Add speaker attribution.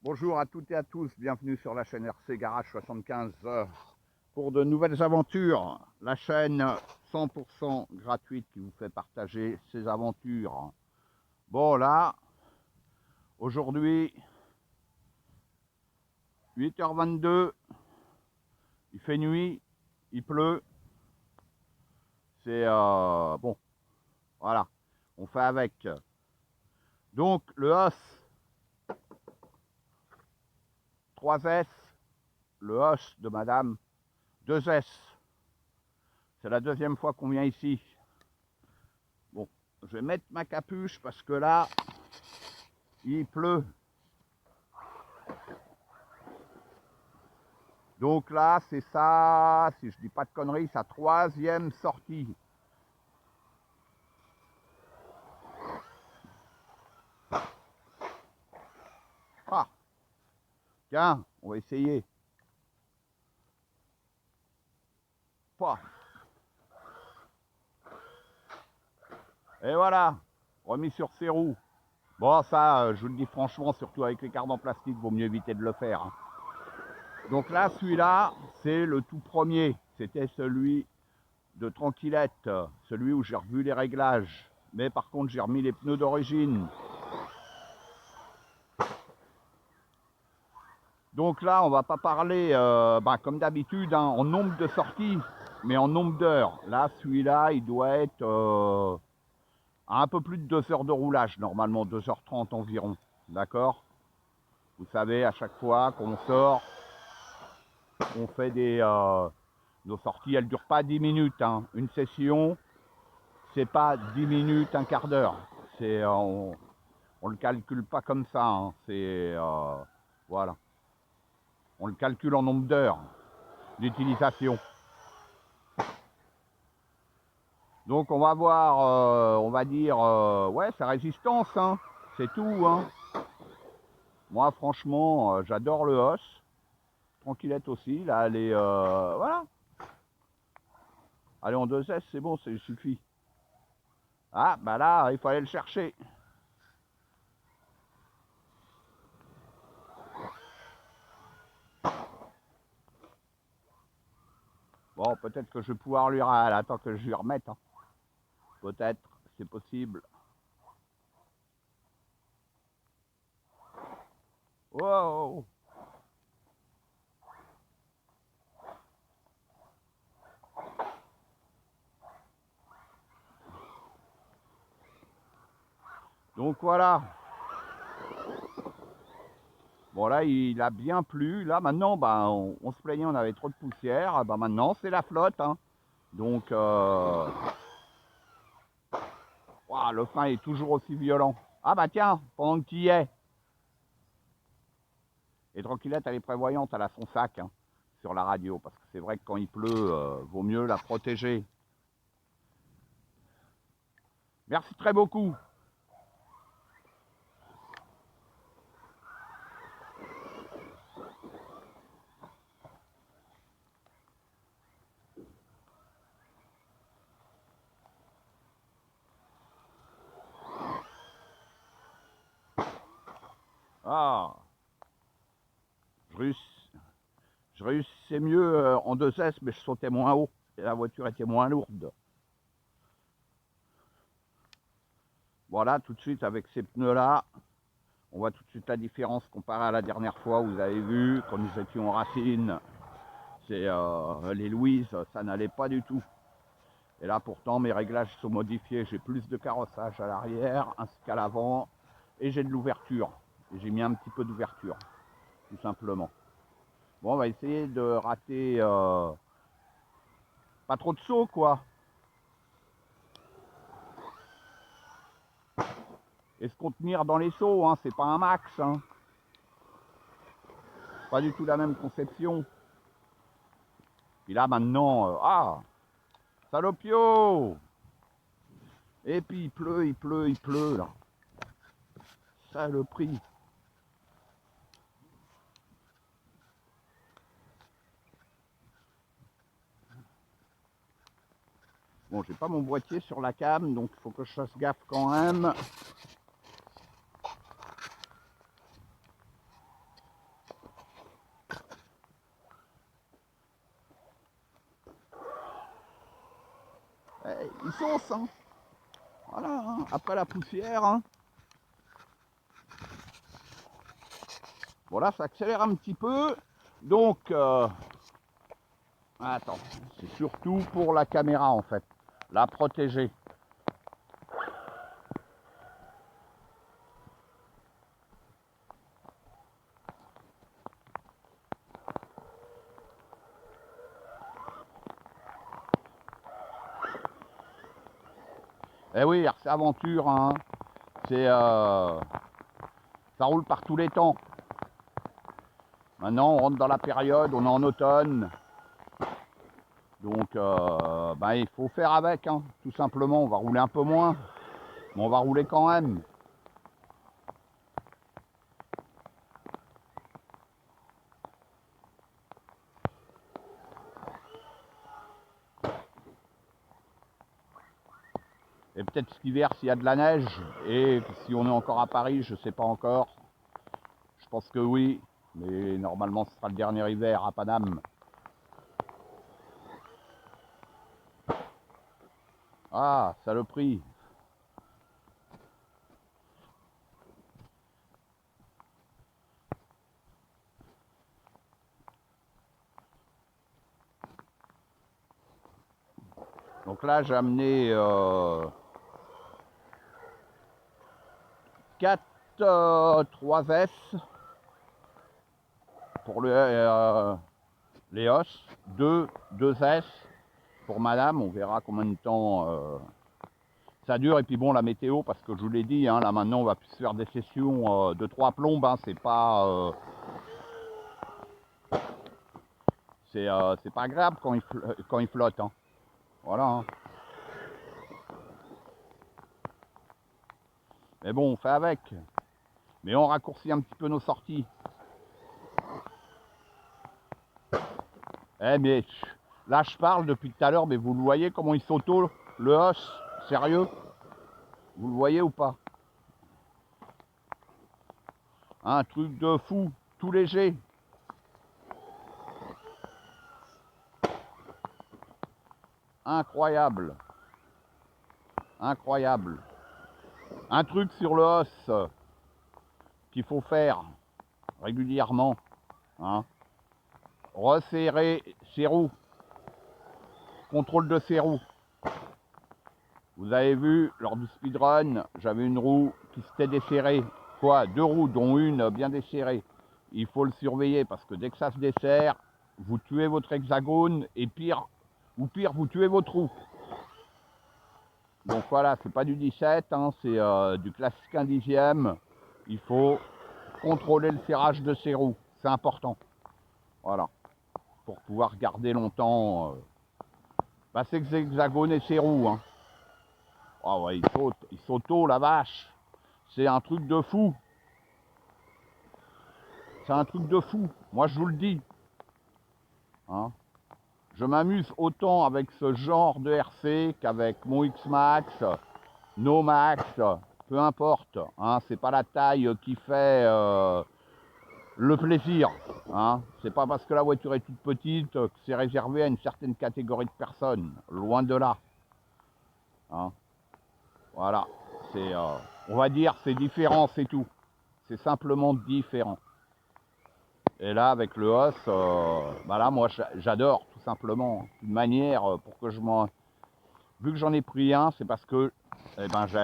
Speaker 1: Bonjour à toutes et à tous, bienvenue sur la chaîne RC Garage 75 pour de nouvelles aventures. La chaîne 100% gratuite qui vous fait partager ses aventures. Bon là, aujourd'hui, 8h22, il fait nuit, il pleut. C'est bon, voilà, on fait avec. Donc le os 3S, le os de madame 2S. C'est la deuxième fois qu'on vient ici. Bon, je vais mettre ma capuche parce que là, il pleut. Donc là, c'est ça, si je dis pas de conneries, sa troisième sortie. Ah, tiens, on va essayer. Pouah. Et voilà, remis sur ses roues. Bon, ça, je vous le dis franchement, surtout avec les cartes en plastique, vaut mieux éviter de le faire. Hein. Donc là, celui-là, c'est le tout premier. C'était celui de Tranquillette, celui où j'ai revu les réglages. Mais par contre, j'ai remis les pneus d'origine. Donc là, on va pas parler, comme d'habitude, hein, en nombre de sorties, mais en nombre d'heures. Là, celui-là, il doit être à un peu plus de 2 heures de roulage, normalement, 2h30 environ. D'accord? Vous savez, à chaque fois qu'on sort, on fait nos sorties, elles ne durent pas 10 minutes. Hein. Une session, c'est pas 10 minutes, un quart d'heure. On ne le calcule pas comme ça. Hein. Voilà. On le calcule en nombre d'heures d'utilisation. Donc on va voir, on va dire, ouais, sa résistance, hein, c'est tout. Hein. Moi, franchement, j'adore le os. Tranquillette aussi, là, elle est, voilà. Allez, en 2S, c'est bon, ça suffit. Ah, bah là, il faut aller le chercher. Bon, peut-être que je vais pouvoir lui... Attends que je lui remette. Hein. Peut-être, c'est possible. Wow. Donc voilà. Bon là, il a bien plu. Là, maintenant, bah, on se plaignait, on avait trop de poussière. Bah, maintenant, c'est la flotte. Hein. Donc, wow, le frein est toujours aussi violent. Ah bah tiens, pendant que tu y es. Et Tranquillette, elle est prévoyante, elle a son sac hein, sur la radio. Parce que c'est vrai que quand il pleut, vaut mieux la protéger. Merci très beaucoup. Ah, je réussissais mieux en 2S, mais je sautais moins haut. Et la voiture était moins lourde. Voilà, tout de suite avec ces pneus-là, on voit tout de suite la différence comparée à la dernière fois. Vous avez vu, quand nous étions en racine, les Louise, ça n'allait pas du tout. Et là, pourtant, mes réglages sont modifiés. J'ai plus de carrossage à l'arrière ainsi qu'à l'avant. Et j'ai de l'ouverture. Et j'ai mis un petit peu d'ouverture, tout simplement. Bon, on va essayer de rater pas trop de sauts, quoi. Et se contenir dans les sauts, hein, c'est pas un max. Hein. Pas du tout la même conception. Puis là, maintenant, ah, salopio! Et puis il pleut, là. Saloperie. Bon, j'ai pas mon boîtier sur la cam, donc il faut que je fasse gaffe quand même. il sauce, hein. Voilà, hein. Après la poussière, hein. Bon là ça accélère un petit peu. Donc attends, c'est surtout pour la caméra en fait, la protéger. Eh oui, RC Aventure, hein, c'est ça roule par tous les temps. Maintenant on rentre dans la période, on est en automne. Donc ben, il faut faire avec, hein, tout simplement. On va rouler un peu moins, mais on va rouler quand même. Et peut-être cet hiver s'il y a de la neige, et si on est encore à Paris, je ne sais pas encore. Je pense que oui, mais normalement ce sera le dernier hiver à Paname. Ah, saloperie. Donc là j'ai amené 4 3S pour les os, 2S pour madame. On verra combien de temps ça dure. Et puis bon, la météo, parce que je vous l'ai dit, hein, là maintenant on va plus faire des sessions de 3 plombes, hein, c'est pas c'est pas agréable quand il flotte, hein. Voilà, hein. Mais bon, on fait avec. Mais on raccourcit un petit peu nos sorties. Eh mais là je parle depuis tout à l'heure, mais vous le voyez comment il s'auto, le os, sérieux? Vous le voyez ou pas? Un truc de fou, tout léger. Incroyable. Incroyable. Un truc sur le os qu'il faut faire régulièrement, hein. Resserrer ses roues. Contrôle de ses roues. Vous avez vu, lors du speedrun, j'avais une roue qui s'était desserrée. Quoi? 2 roues, dont une bien desserrée. Il faut le surveiller parce que dès que ça se desserre, vous tuez votre hexagone et pire, ou pire, vous tuez votre roue. Donc voilà, c'est pas du 17, hein, c'est du classique 1/10. Il faut contrôler le serrage de ses roues, c'est important. Voilà, pour pouvoir garder longtemps ces hexagones et ses roues, hein. Oh ouais, il s'auto, la vache. C'est un truc de fou. C'est un truc de fou. Moi, je vous le dis. Hein, je m'amuse autant avec ce genre de RC qu'avec mon X-Max, No Max, peu importe. Hein, c'est pas la taille qui fait le plaisir. Hein. C'est pas parce que la voiture est toute petite que c'est réservé à une certaine catégorie de personnes. Loin de là. Hein. Voilà. C'est, on va dire, c'est différent, c'est tout. C'est simplement différent. Et là, avec le os, bah là, moi, j'adore, tout simplement. Une manière pour que je m'en... Vu que j'en ai pris un, c'est parce que, eh ben,